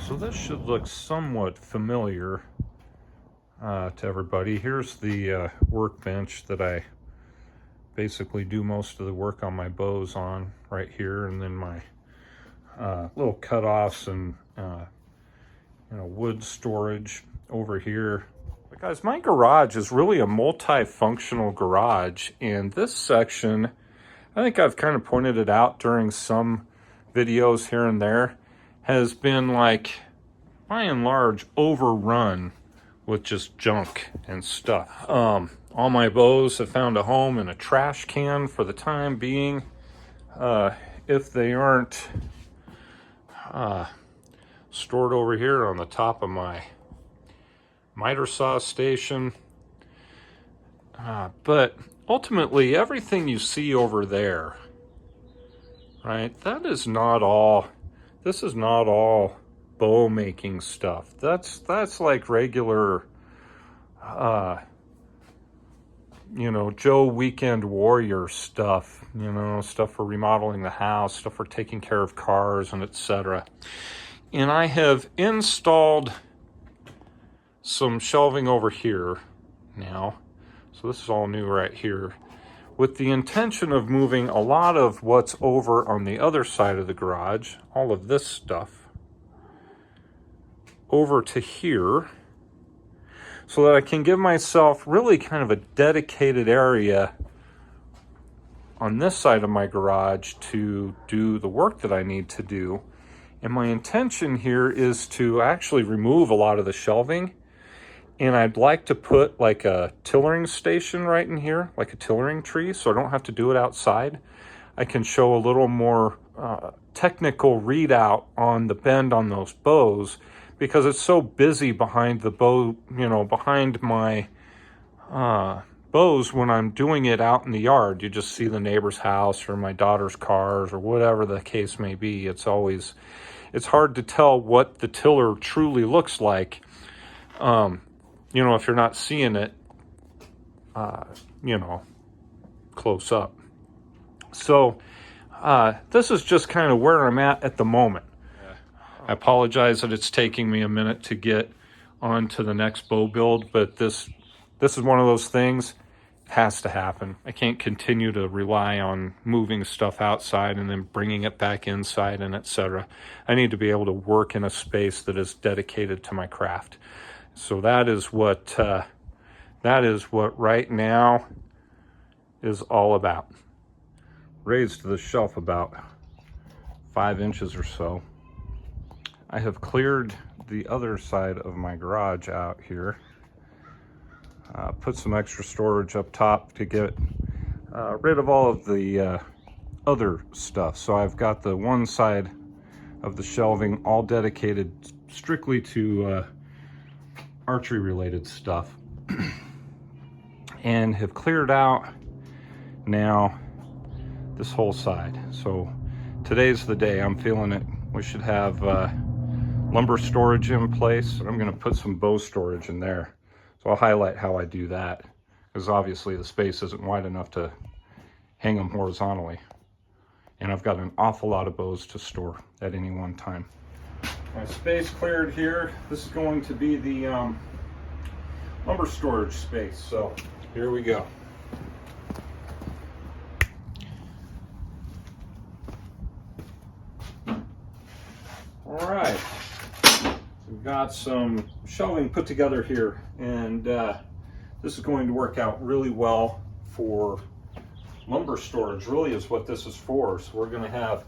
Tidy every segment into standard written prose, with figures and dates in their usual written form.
So this should look somewhat familiar to everybody. Here's the workbench that I basically do most of the work on my bows on right here, and then my little cutoffs and wood storage over here. But guys, my garage is really a multifunctional garage, and this section, I think I've kind of pointed it out during some videos here and there, has been like, by and large, overrun with just junk and stuff. All my bows have found a home in a trash can for the time being. If they aren't stored over here on the top of my miter saw station. But ultimately, everything you see over there, right, that is not all, this is not all bow making stuff. That's like regular, Joe Weekend Warrior stuff, stuff for remodeling the house, stuff for taking care of cars and etc. And I have installed some shelving over here now. So this is all new right here, with the intention of moving a lot of what's over on the other side of the garage, all of this stuff, over to here, so that I can give myself really kind of a dedicated area on this side of my garage to do the work that I need to do. And my intention here is to actually remove a lot of the shelving, and I'd like to put like a tillering station right in here, like a tillering tree, so I don't have to do it outside. I can show a little more technical readout on the bend on those bows, because it's so busy behind the bow, behind my bows when I'm doing it out in the yard. You just see the neighbor's house or my daughter's cars or whatever the case may be. It's hard to tell what the tiller truly looks like, if you're not seeing it, close up. So this is just kind of where I'm at the moment. I apologize that it's taking me a minute to get on to the next bow build, but this is one of those things. It has to happen. I can't continue to rely on moving stuff outside and then bringing it back inside and etc. I need to be able to work in a space that is dedicated to my craft. So that is what right now is all about. Raised the shelf about 5 inches or so. I have cleared the other side of my garage out here. Put some extra storage up top to get rid of all of the other stuff. So I've got the one side of the shelving all dedicated strictly to archery related stuff, and have cleared out now this whole side. So today's the day. I'm feeling it. We should have lumber storage in place. I'm going to put some bow storage in there. So I'll highlight how I do that, because obviously the space isn't wide enough to hang them horizontally. And I've got an awful lot of bows to store at any one time. My space cleared here. This is going to be the lumber storage space. So here we go. All right. We've got some shelving put together here, and this is going to work out really well for lumber storage. Really is what this is for. So we're going to have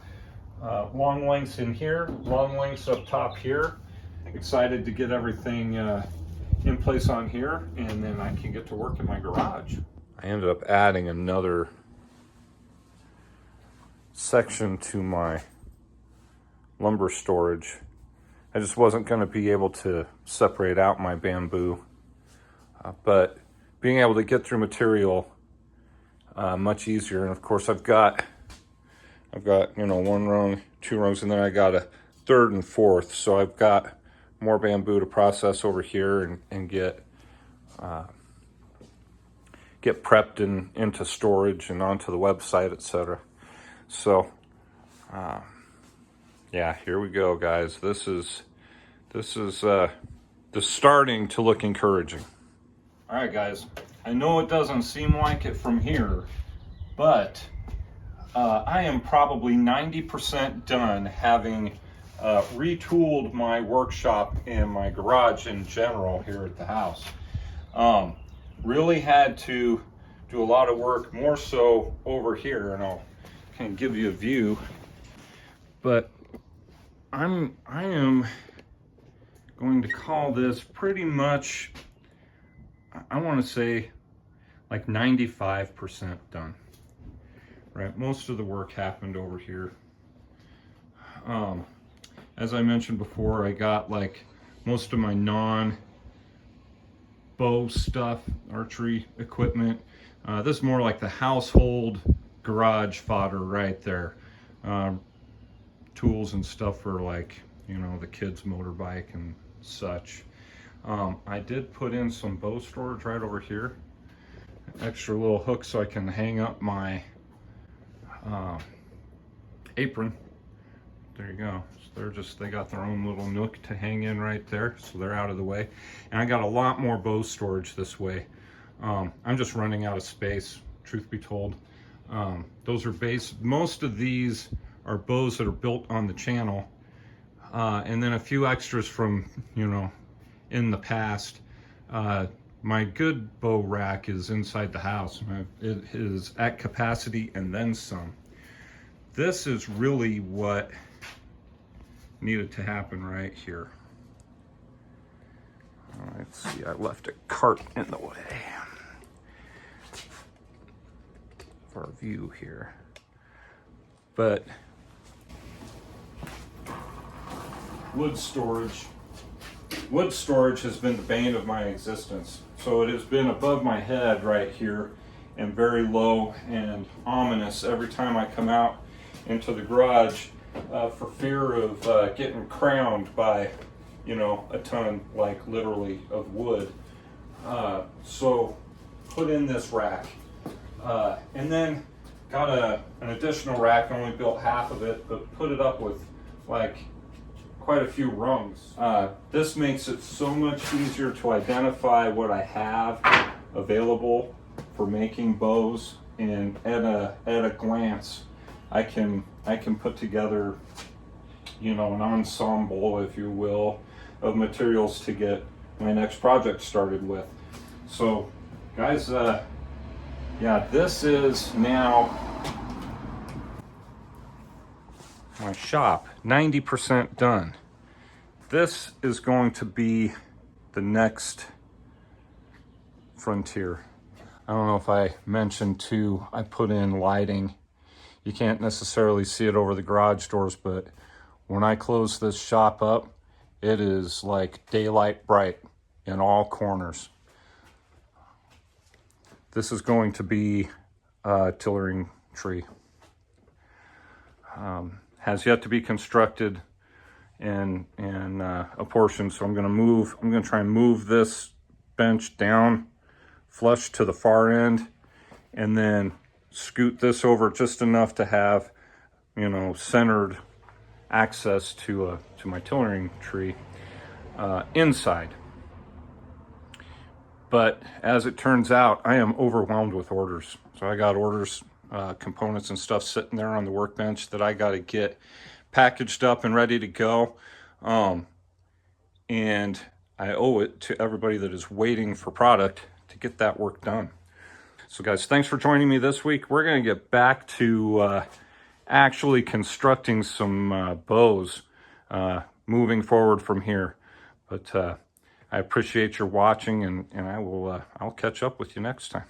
long lengths in here, long lengths up top here. Excited to get everything in place on here, and then I can get to work in my garage. I ended up adding another section to my lumber storage. I just wasn't going to be able to separate out my bamboo, but being able to get through material much easier. And of course I've got one rung, 2 rungs, and then I got a 3rd and 4th, so I've got more bamboo to process over here and get prepped into storage and onto the website, etc. So yeah, here we go, guys. This is this is starting to look encouraging. All right, guys, I know it doesn't seem like it from here, but I am probably 90% done having retooled my workshop and my garage in general here at the house. Really had to do a lot of work, more so over here, and I'll kind of give you a view. But I am going to call this pretty much, I want to say like 95% done. Right, most of the work happened over here. As I mentioned before, I got like most of my non-bow stuff, archery equipment. This is more like the household garage fodder right there. Tools and stuff for, like, you know, the kids' motorbike and such. I did put in some bow storage right over here. Extra little hook so I can hang up my apron. There you go. So they got their own little nook to hang in right there, so they're out of the way. And I got a lot more bow storage this way. I'm just running out of space, truth be told. Those are most of these are bows that are built on the channel, and then a few extras from, you know, in the past. My good bow rack is inside the house. It is at capacity and then some. This is really what needed to happen right here. Let's see, I left a cart in the way of our view here. But wood storage has been the bane of my existence. So it has been above my head right here and very low and ominous every time I come out into the garage, for fear of getting crowned by, you know, a ton, like literally, of wood. So put in this rack, and then got an additional rack. Only built half of it, but put it up with like quite a few rungs. This makes it so much easier to identify what I have available for making bows, and at a glance I can put together, you know, an ensemble, if you will, of materials to get my next project started with. So guys, yeah, this is now my shop, 90% done. This is going to be the next frontier. I don't know if I mentioned too, I put in lighting. You can't necessarily see it over the garage doors, but when I close this shop up, it is like daylight bright in all corners. This is going to be a tillering tree. Has yet to be constructed in a portion, so I'm going to try and move this bench down flush to the far end, and then scoot this over just enough to have, you know, centered access to my tillering tree inside. But as it turns out, I am overwhelmed with orders. So I got orders, components and stuff sitting there on the workbench that I got to get packaged up and ready to go. And I owe it to everybody that is waiting for product to get that work done. So guys, thanks for joining me this week. We're going to get back to actually constructing some bows moving forward from here. But I appreciate your watching, and I'll catch up with you next time.